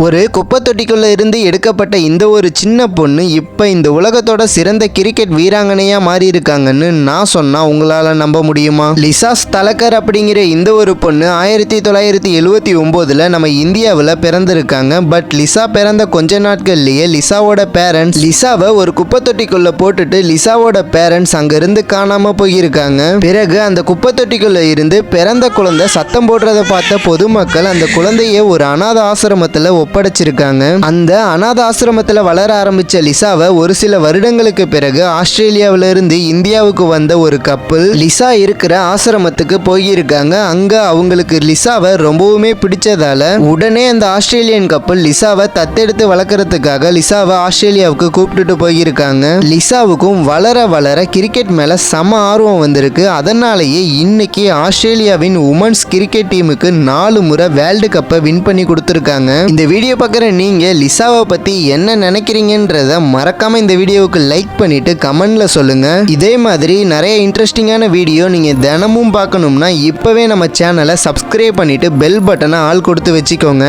ஒரு குப்பை தொட்டிக்குள்ள இருந்து எடுக்கப்பட்ட இந்த ஒரு சின்ன பொண்ணு இப்போ இந்த உலகத்தோட சிறந்த கிரிக்கெட் வீராங்கனையா மாறி இருக்காங்கன்னு நான் சொன்னா உங்களால நம்ப முடியுமா? லிசா ஸ்தலகர் அப்படிங்கிற இந்த ஒரு பொண்ணு 1979 நம்ம இந்தியாவில் பிறந்திருக்காங்க. பட் லிசா பிறந்த கொஞ்ச நாட்கள்லயே லிசாவோட பேரண்ட்ஸ் லிசாவை ஒரு குப்பை தொட்டிக்குள்ள போட்டுட்டு லிசாவோட பேரண்ட்ஸ் அங்கிருந்து காணாம போயிருக்காங்க. பிறகு அந்த குப்பை தொட்டிக்குள்ள இருந்து பிறந்த குழந்தை சத்தம் போடுறத பார்த்த பொதுமக்கள் அந்த குழந்தைய ஒரு அனாதை ஆசிரமத்துல ஒப்படைச்சிருக்காங்க. அந்த அனாத ஆசிரமத்தில் வளர ஆரம்பிச்ச லிசாவை ஒரு சில வருடங்களுக்கு பிறகு ஆஸ்திரேலியாவில இருந்து இந்தியாவுக்கு வந்த ஒரு கப்பல் லிசா இருக்கிற ஆசிரமத்துக்கு போயிருக்காங்க. அங்க அவங்களுக்கு லிசாவை ரொம்பவுமே பிடிச்சதால உடனே அந்த ஆஸ்திரேலியன் கப்பல் லிசாவை தத்தெடுத்து வளர்க்கறதுக்காக லிசாவை ஆஸ்திரேலியாவுக்கு கூப்பிட்டுட்டு போயிருக்காங்க. லிசாவுக்கும் வளர வளர கிரிக்கெட் மேல செம ஆர்வம் வந்திருக்கு. அதனாலேயே இன்னைக்கு ஆஸ்திரேலியாவின் உமன்ஸ் கிரிக்கெட் டீமுக்கு 4 முறை வேர்ல்டு கப்பை வின் பண்ணி கொடுத்துருக்காங்க. இந்த வீடியோ பார்க்குற நீங்கள் லிசாவை பற்றி என்ன நினைக்கிறீங்கன்றத மறக்காமல் இந்த வீடியோவுக்கு லைக் பண்ணிவிட்டு கமெண்டில் சொல்லுங்கள். இதே மாதிரி நிறைய இன்ட்ரெஸ்டிங்கான வீடியோ நீங்கள் தினமும் பார்க்கணும்னா இப்போவே நம்ம சேனலை சப்ஸ்கிரைப் பண்ணிவிட்டு பெல் பட்டனை ஆல் கொடுத்து வச்சுக்கோங்க.